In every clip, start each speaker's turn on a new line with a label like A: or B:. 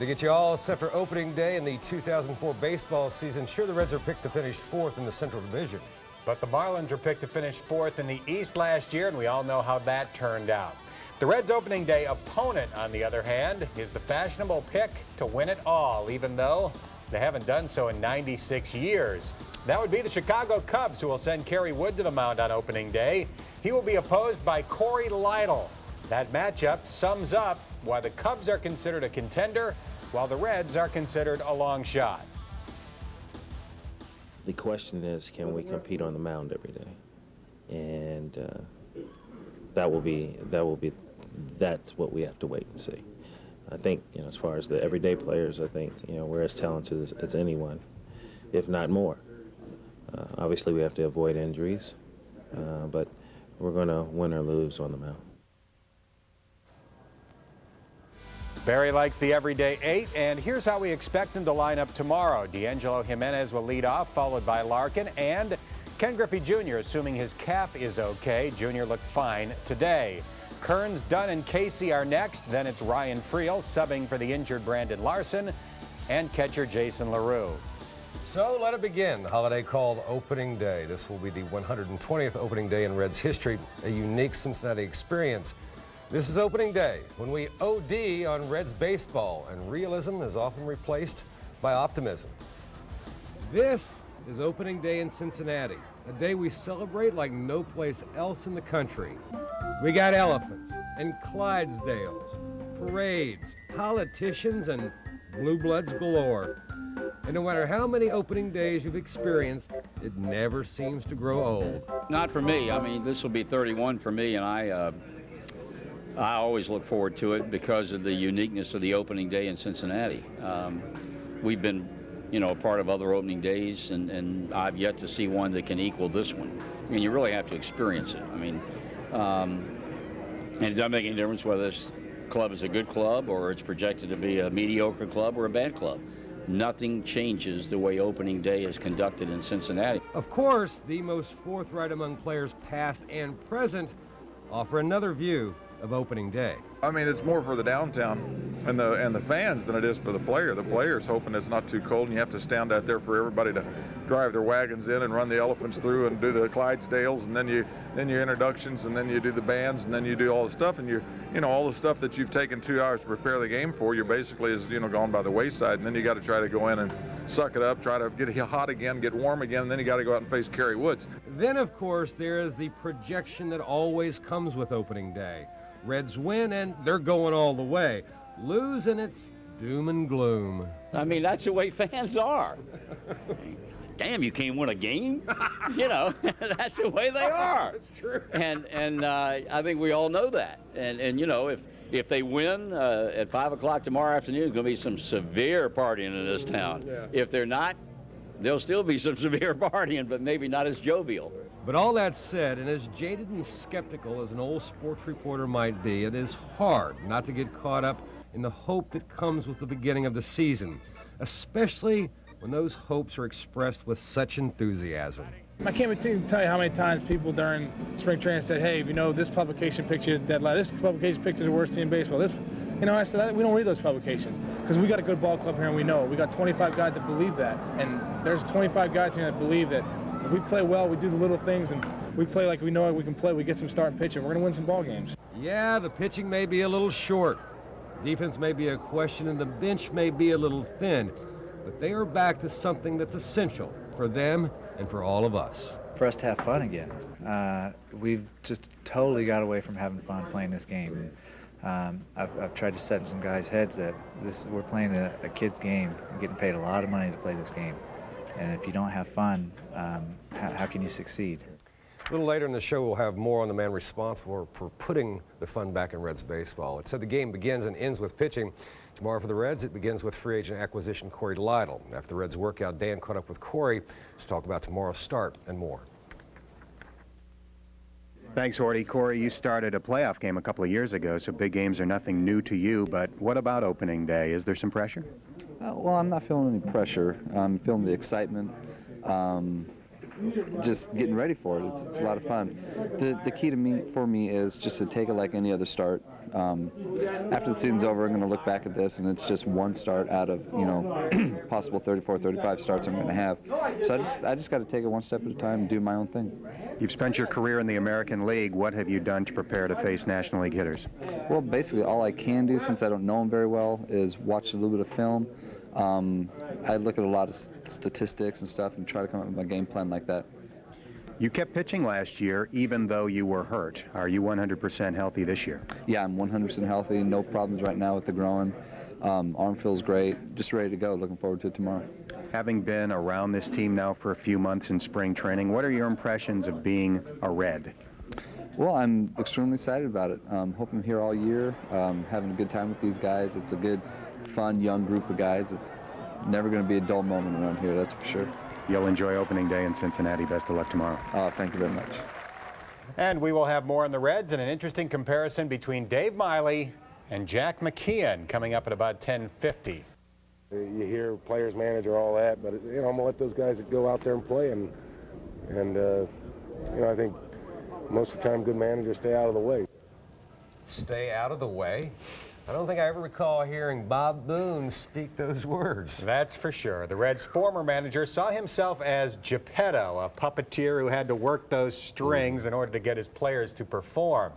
A: To get you all set for opening day in the 2004 baseball season, sure, the Reds are picked to finish 4th in the Central Division.
B: But the Marlins are picked to finish 4th in the East last year, and we all know how that turned out. The Reds' opening day opponent, on the other hand, is the fashionable pick to win it all, even though they haven't done so in 96 years. That would be the Chicago Cubs, who will send Kerry Wood to the mound on opening day. He will be opposed by Corey Lytle. That matchup sums up why the Cubs are considered a contender, while the Reds are considered a long shot.
C: The question is, can we compete on the mound every day? And that's what we have to wait and see. I think, as far as the everyday players, I think, we're as talented as anyone, if not more. Obviously, we have to avoid injuries, but we're going to win or lose on the mound.
B: Barry likes the everyday 8, and here's how we expect him to line up tomorrow. D'Angelo Jimenez will lead off, followed by Larkin and Ken Griffey Jr., assuming his calf is okay. Jr. looked fine today. Kearns, Dunn, and Casey are next. Then it's Ryan Friel subbing for the injured Brandon Larson and catcher Jason LaRue.
A: So let it begin, the holiday called Opening Day. This will be the 120th opening day in Reds history, a unique Cincinnati experience. This is opening day, when we OD on Reds baseball, and realism is often replaced by optimism. This is opening day in Cincinnati, a day we celebrate like no place else in the country. We got elephants and Clydesdales, parades, politicians, and blue bloods galore. And no matter how many opening days you've experienced, it never seems to grow old.
D: Not for me. I mean, this will be 31 for me, and I always look forward to it because of the uniqueness of the opening day in Cincinnati. We've been, a part of other opening days, and I've yet to see one that can equal this one. I mean, you really have to experience it. I mean, and it doesn't make any difference whether this club is a good club or it's projected to be a mediocre club or a bad club. Nothing changes the way opening day is conducted in Cincinnati.
A: Of course, the most forthright among players past and present offer another view of opening day.
E: I mean, it's more for the downtown and the fans than it is for the player. The player's hoping it's not too cold and you have to stand out there for everybody to drive their wagons in and run the elephants through and do the Clydesdales, and then your introductions, and then you do the bands, and then you do all the stuff, and all the stuff that you've taken 2 hours to prepare the game for, you basically is gone by the wayside, and then you got to try to go in and suck it up, try to get hot again, get warm again, and then you got to go out and face Kerry Woods.
A: Then of course there is the projection that always comes with opening day. Reds win and they're going all the way. Lose and it's doom and gloom.
D: I mean, that's the way fans are. Damn, you can't win a game? That's the way they are.
A: That's true.
D: And I think we all know that. And if they win at 5 o'clock tomorrow afternoon, there's going to be some severe partying in this town.
A: Yeah.
D: If they're not, there'll still be some severe partying, but maybe not as jovial.
A: But all that said, and as jaded and skeptical as an old sports reporter might be, it is hard not to get caught up in the hope that comes with the beginning of the season, especially when those hopes are expressed with such enthusiasm.
F: I can't even tell you how many times people during spring training said, hey, this publication picture deadline, this publication picture is the worst team in baseball. I said, we don't read those publications because we got a good ball club here and we know. We got 25 guys that believe that, and there's 25 guys here that believe that if we play well, we do the little things, and we play like we know we can play, we get some starting pitching, we're going to win some ball games.
A: Yeah, the pitching may be a little short. Defense may be a question, and the bench may be a little thin. But they are back to something that's essential for them and for all of us.
G: For us to have fun again. We've just totally got away from having fun playing this game. I've tried to set in some guys' heads that we're playing a kid's game. We're getting paid a lot of money to play this game. And if you don't have fun, how can you succeed?
A: A little later in the show, we'll have more on the man responsible for putting the fun back in Reds baseball. It said the game begins and ends with pitching. Tomorrow for the Reds, it begins with free agent acquisition Corey Lytle. After the Reds workout, Dan caught up with Corey to talk about tomorrow's start and more.
H: Thanks, Horty. Corey, you started a playoff game a couple of years ago, so big games are nothing new to you, but what about opening day? Is there some pressure?
I: Well, I'm not feeling any pressure. I'm feeling the excitement. Just getting ready for it. It's a lot of fun. The key for me is just to take it like any other start. After the season's over, I'm going to look back at this, and it's just one start out of, possible 34, 35 starts I'm going to have. So I just got to take it one step at a time and do my own thing.
H: You've spent your career in the American League. What have you done to prepare to face National League hitters?
I: Well, basically all I can do, since I don't know them very well, is watch a little bit of film. I look at a lot of statistics and stuff and try to come up with my game plan like that.
H: You kept pitching last year even though you were hurt. Are you 100% healthy this year?
I: Yeah, I'm 100% healthy. No problems right now with the growing. Arm feels great. Just ready to go. Looking forward to it tomorrow.
H: Having been around this team now for a few months in spring training, what are your impressions of being a Red?
I: Well, I'm extremely excited about it. Hoping I'm here all year, having a good time with these guys. It's a good, fun, young group of guys. It's never going to be a dull moment around here, that's for sure.
H: You'll enjoy opening day in Cincinnati. Best of luck tomorrow.
I: Thank you very much.
B: And we will have more on the Reds and an interesting comparison between Dave Miley and Jack McKeon coming up at about 10:50.
J: You hear players, manager, all that, but I'm gonna let those guys go out there and play, and I think most of the time good managers stay out of the way.
A: Stay out of the way? I don't think I ever recall hearing Bob Boone speak those words.
B: That's for sure. The Reds' former manager saw himself as Geppetto, a puppeteer who had to work those strings in order to get his players to perform.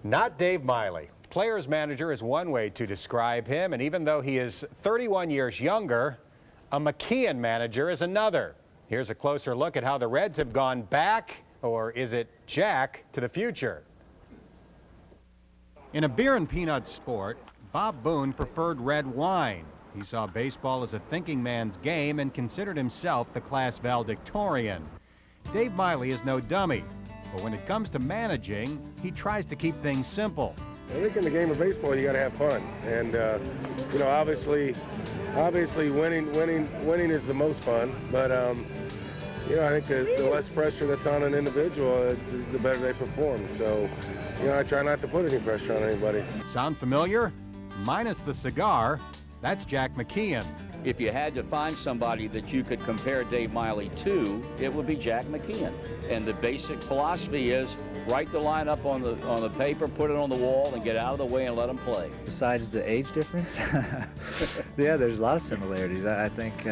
B: Not Dave Miley. Players manager is one way to describe him, and even though he is 31 years younger, a McKeon manager is another. Here's a closer look at how the Reds have gone back, or is it Jack, to the future. In a beer and peanuts sport, Bob Boone preferred red wine. He saw baseball as a thinking man's game and considered himself the class valedictorian. Dave Miley is no dummy, but when it comes to managing, he tries to keep things simple.
J: I think in the game of baseball, you got to have fun, and obviously, winning is the most fun. But I think the less pressure that's on an individual, the better they perform. So, I try not to put any pressure on anybody.
B: Sound familiar? Minus the cigar, that's Jack McKeon.
D: If you had to find somebody that you could compare Dave Miley to, it would be Jack McKeon. And the basic philosophy is write the lineup on the paper, put it on the wall, and get out of the way and let them play.
G: Besides the age difference, yeah, there's a lot of similarities. I think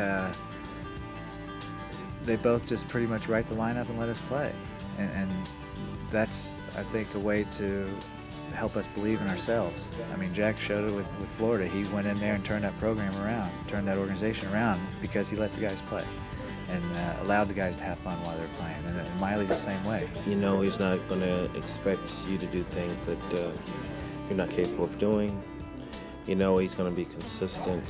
G: they both just pretty much write the lineup and let us play. And that's, I think, a way to help us believe in ourselves. I mean, Jack showed it with Florida. He went in there and turned that program around, turned that organization around because he let the guys play and allowed the guys to have fun while they're playing. And Miley's the same way.
C: He's not going to expect you to do things that you're not capable of doing. He's going to be consistent.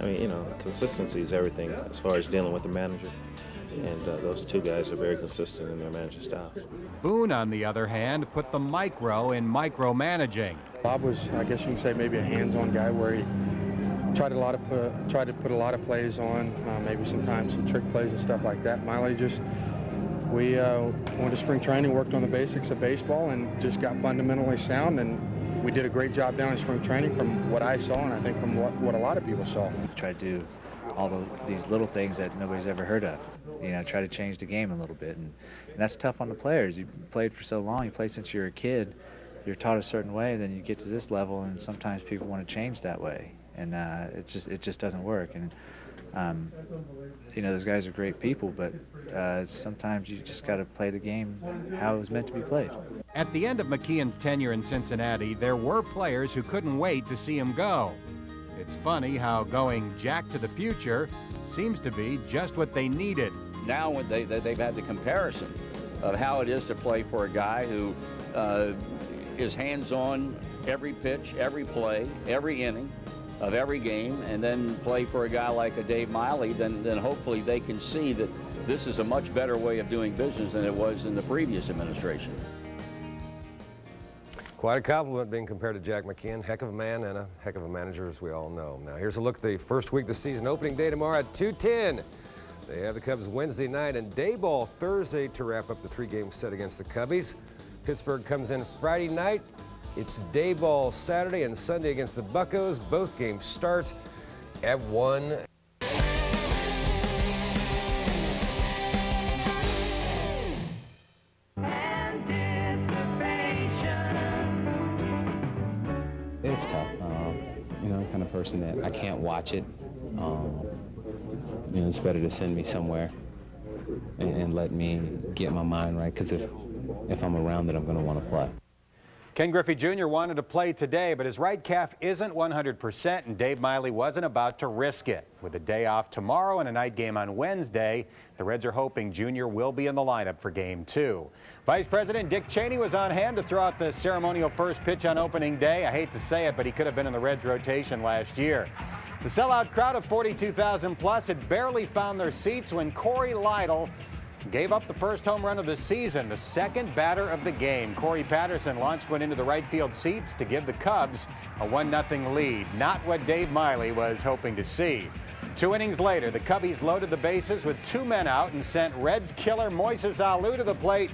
C: I mean, consistency is everything as far as dealing with the manager. And those two guys are very consistent in their management style.
B: Boone, on the other hand, put the micro in micromanaging.
K: Bob was, I guess you can say, maybe a hands-on guy where he tried to put a lot of plays on, maybe sometimes some trick plays and stuff like that. Miley we went to spring training, worked on the basics of baseball, and just got fundamentally sound. And we did a great job down in spring training from what I saw, and I think from what a lot of people saw.
G: Try to do all these little things that nobody's ever heard of. Try to change the game a little bit, and that's tough on the players. You played for so long, you played since you were a kid, you're taught a certain way, then you get to this level, and sometimes people want to change that way, and it just doesn't work. And those guys are great people, but sometimes you just got to play the game how it was meant to be played.
B: At the end of McKeon's tenure in Cincinnati, there were players who couldn't wait to see him go. It's funny how going Jack to the future seems to be just what they needed.
D: Now when they've had the comparison of how it is to play for a guy who is hands-on every pitch, every play, every inning of every game, and then play for a guy like a Dave Miley, then hopefully they can see that this is a much better way of doing business than it was in the previous administration.
A: Quite a compliment being compared to Jack McKeon. Heck of a man and a heck of a manager, as we all know. Now, here's a look at the first week of the season. Opening day tomorrow at 2:10. They have the Cubs Wednesday night and day ball Thursday to wrap up the three-game set against the Cubbies. Pittsburgh comes in Friday night. It's day ball Saturday and Sunday against the Buccos. Both games start at 1.
L: person that I can't watch it. You know, it's better to send me somewhere and let me get my mind right, because if I'm around it, I'm going to want to play.
B: Ken Griffey Jr. wanted to play today, but his right calf isn't 100%, and Dave Miley wasn't about to risk it. With a day off tomorrow and a night game on Wednesday, the Reds are hoping Jr. will be in the lineup for Game 2. Vice President Dick Cheney was on hand to throw out the ceremonial first pitch on opening day. I hate to say it, but he could have been in the Reds rotation last year. The sellout crowd of 42,000 plus had barely found their seats when Corey Lytle gave up the first home run of the season, the second batter of the game. Corey Patterson launched one into the right field seats to give the Cubs a 1-0 lead. Not what Dave Miley was hoping to see. 2 innings later, the Cubbies loaded the bases with 2 men out and sent Reds killer Moises Alou to the plate.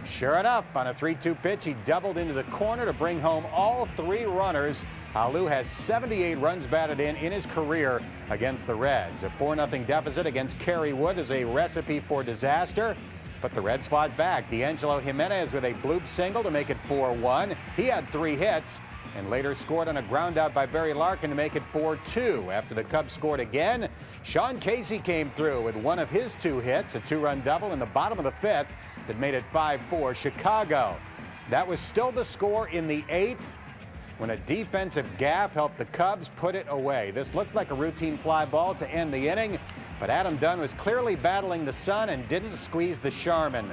B: Sure enough, on a 3-2 pitch, he doubled into the corner to bring home all 3 runners. Alou has 78 runs batted in his career against the Reds. A 4-0 deficit against Kerry Wood is a recipe for disaster, but the Reds fought back. D'Angelo Jimenez with a bloop single to make it 4-1. He had 3 hits and later scored on a ground out by Barry Larkin to make it 4-2. After the Cubs scored again, Sean Casey came through with one of his 2 hits, a 2-run double in the bottom of the 5th that made it 5-4 Chicago. That was still the score in the 8th when a defensive gaffe helped the Cubs put it away. This looks like a routine fly ball to end the inning, but Adam Dunn was clearly battling the sun and didn't squeeze the Charmin.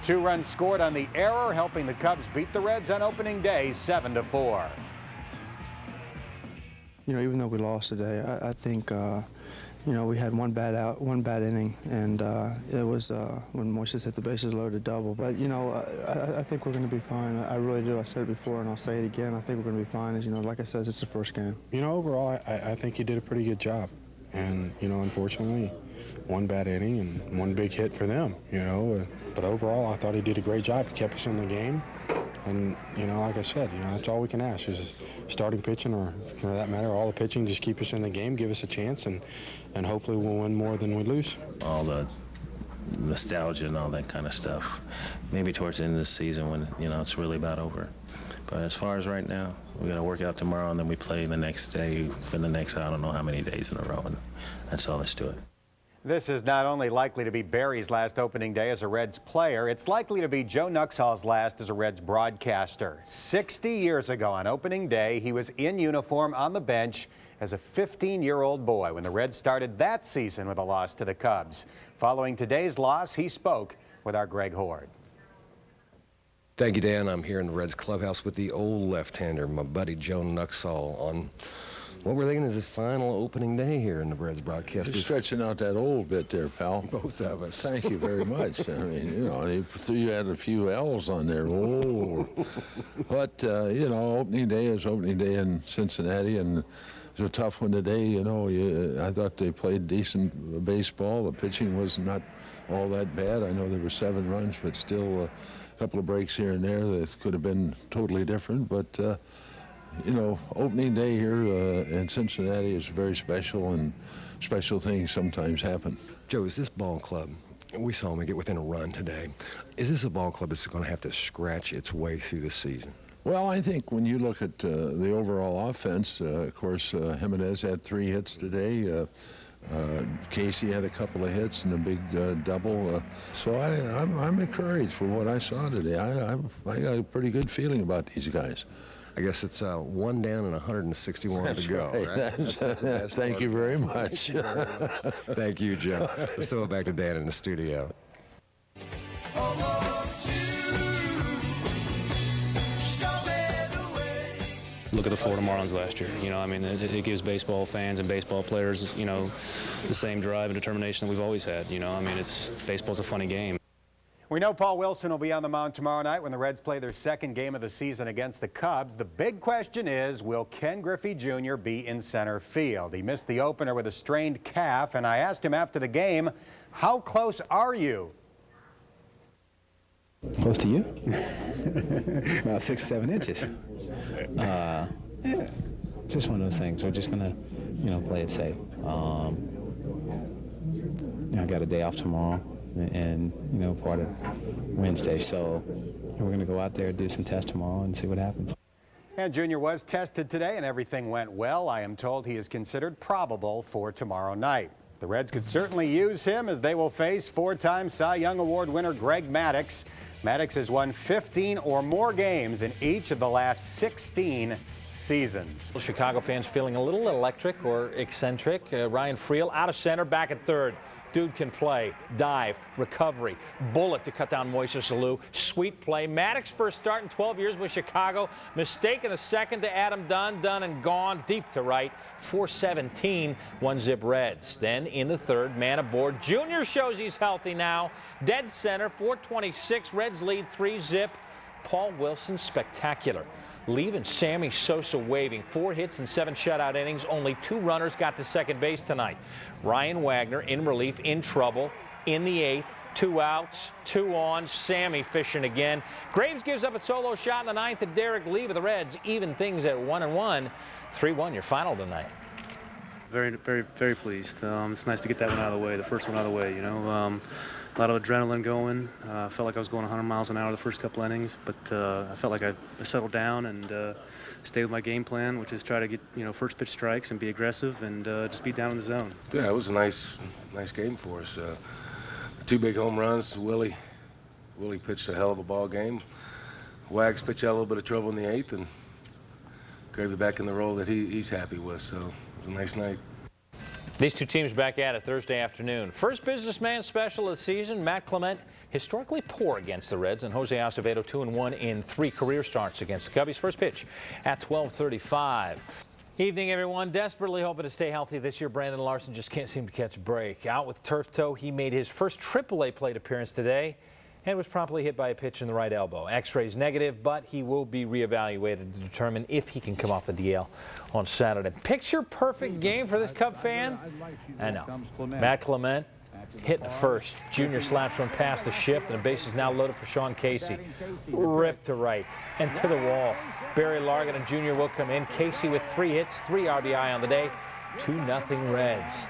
B: 2 runs scored on the error, helping the Cubs beat the Reds on opening day 7-4.
K: You know, even though we lost today, I think you know, we had one bad inning, and it was when Moises hit the bases loaded double. But, you know, I think we're going to be fine. I really do. I said it before, and I'll say it again. I think we're going to be fine. As you know, like I said, it's the first game.
M: You know, overall, I think he did a pretty good job. And, you know, unfortunately, 1 bad inning and 1 big hit for them, you know. But overall, I thought he did a great job. He kept us in the game. And, you know, like I said, you know, that's all we can ask is starting pitching, or for that matter, all the pitching, just keep us in the game, give us a chance, and hopefully we'll win more than we lose.
C: All the nostalgia and all that kind of stuff, maybe towards the end of the season when, you know, it's really about over. But as far as right now, we're going to work out tomorrow, and then we play the next day for the next, I don't know how many days in a row, and that's all there's to it.
B: This is not only likely to be Barry's last opening day as a Reds player, it's likely to be Joe Nuxhall's last as a Reds broadcaster. 60 years ago on opening day, he was in uniform on the bench as a 15-year-old boy when the Reds started that season with a loss to the Cubs. Following today's loss, he spoke with our Greg Horde.
A: Thank you, Dan. I'm here in the Reds clubhouse with the old left-hander, my buddy Joe Nuxhall, on what we're thinking is his final opening day here in the Reds broadcast.
N: You're stretching out that old bit there, pal.
A: Both of us.
N: Thank you very much. I mean, you know, you had a few L's on there. Oh. But, you know, opening day is opening day in Cincinnati, and it's a tough one today. You know, I thought they played decent baseball. The pitching was not all that bad. I know there were 7 runs, but still a couple of breaks here and there that could have been totally different. But, you know, opening day here in Cincinnati is very special, and special things sometimes happen.
A: Joe, is this ball club, we saw them get within a run today, is this a ball club that's going to have to scratch its way through this season?
N: Well, I think when you look at the overall offense, of course, Jimenez had 3 hits today. Casey had a couple of hits and a big double. So I'm encouraged with what I saw today. I got a pretty good feeling about these guys.
A: I guess it's 1 down and 161
N: That's
A: to go, right?
N: Thank you very much.
A: Thank you, Joe. Let's throw it back to Dan in the studio.
O: Look at the Florida Marlins last year. You know, I mean, it gives baseball fans and baseball players, you know, the same drive and determination that we've always had. You know, I mean, baseball's a funny game.
B: We know Paul Wilson will be on the mound tomorrow night when the Reds play their second game of the season against the Cubs. The big question is, will Ken Griffey Jr. be in center field? He missed the opener with a strained calf, and I asked him after the game, how close are you?
L: Close to you? About 6 or 7 inches. Yeah, it's just one of those things. We're just gonna, you know, play it safe. I got a day off tomorrow, and you know, part of Wednesday, so we're gonna go out there, do some tests tomorrow, and see what happens.
B: And Junior was tested today and everything went well. I am told he is considered probable for tomorrow night. The Reds could certainly use him as they will face four-time Cy Young Award winner Greg Maddux. Maddux has won 15 or more games in each of the last 16 seasons.
P: Chicago fans feeling a little electric or eccentric. Ryan Friel out of center, back at third. Dude can play, dive, recovery, bullet to cut down Moises Alou. Sweet play. Maddux first start in 12 years with Chicago. Mistake in the second to Adam Dunn. Dunn and gone deep to right. 4-17, 1-zip Reds. Then in the third, man aboard. Junior shows he's healthy now. Dead center, 4-26. Reds lead 3-zip. Paul Wilson, spectacular. Leaving Sammy Sosa waving. 4 hits and 7 shutout innings. Only 2 runners got to second base tonight. Ryan Wagner in relief, in trouble, in the 8th. 2 outs, 2 on. Sammy fishing again. Graves gives up a solo shot in the 9th to Derek Lee, but the Reds even things at 1-1. 3-1 your final tonight.
O: Very, very, very pleased. It's nice to get that one out of the way, the first one out of the way, you know. A lot of adrenaline going. Felt like I was going 100 miles an hour the first couple innings, but I felt like I settled down and stayed with my game plan, which is try to get, you know, first pitch strikes and be aggressive and just be down in the zone.
J: Yeah, it was a nice game for us. 2 big home runs. Willie pitched a hell of a ball game. Wags pitched out a little bit of trouble in the 8th, and Gravy back in the role that he's happy with. So it was a nice night.
P: These two teams back at it Thursday afternoon. First businessman special of the season, Matt Clement, historically poor against the Reds, and Jose Acevedo 2-1 in 3 career starts against the Cubbies. First pitch at 12:35. Evening, everyone. Desperately hoping to stay healthy this year. Brandon Larson just can't seem to catch a break. Out with turf toe, he made his first AAA plate appearance today and was promptly hit by a pitch in the right elbow. X-rays negative, but he will be reevaluated to determine if he can come off the DL on Saturday. Picture-perfect game for this Cub fan. I know. Matt Clement hitting first. Junior slaps one past the shift, and the base is now loaded for Sean Casey. Ripped to right and to the wall. Barry Largan and Junior will come in. Casey with 3 hits, 3 RBI on the day. 2-0 Reds.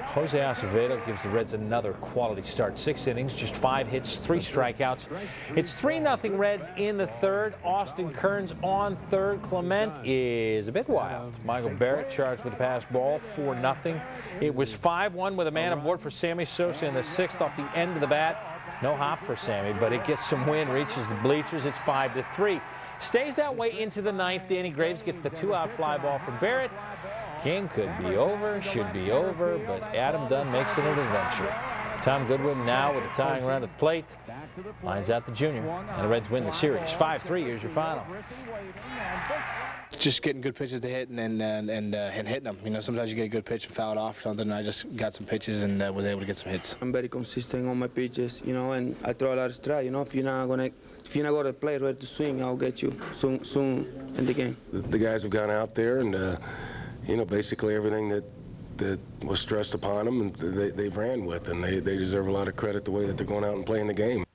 P: Jose Acevedo gives the Reds another quality start. 6 innings, just 5 hits, 3 strikeouts. It's 3-0 Reds in the third. Austin Kearns on third. Clement is a bit wild. Michael Barrett charged with the pass ball, 4-0. It was 5-1 with a man aboard for Sammy Sosa in the 6th off the end of the bat. No hop for Sammy, but it gets some wind, reaches the bleachers. It's 5-3. Stays that way into the 9th. Danny Graves gets the 2-out fly ball from Barrett. Game could be over, should be over, but Adam Dunn makes it an adventure. Tom Goodwin now with a tying run at the plate. Lines out the Junior, and the Reds win the series. 5-3, here's your final.
F: Just getting good pitches to hit and hitting them. You know, sometimes you get a good pitch and foul it off or something. I just got some pitches and was able to get some hits.
Q: I'm very consistent on my pitches, you know, and I throw a lot of strikes. You know, if you're not going to play ready to swing, I'll get you soon in the game.
J: The guys have gone out there and, you know, basically everything that was stressed upon them, and they've ran with, and they deserve a lot of credit the way that they're going out and playing the game.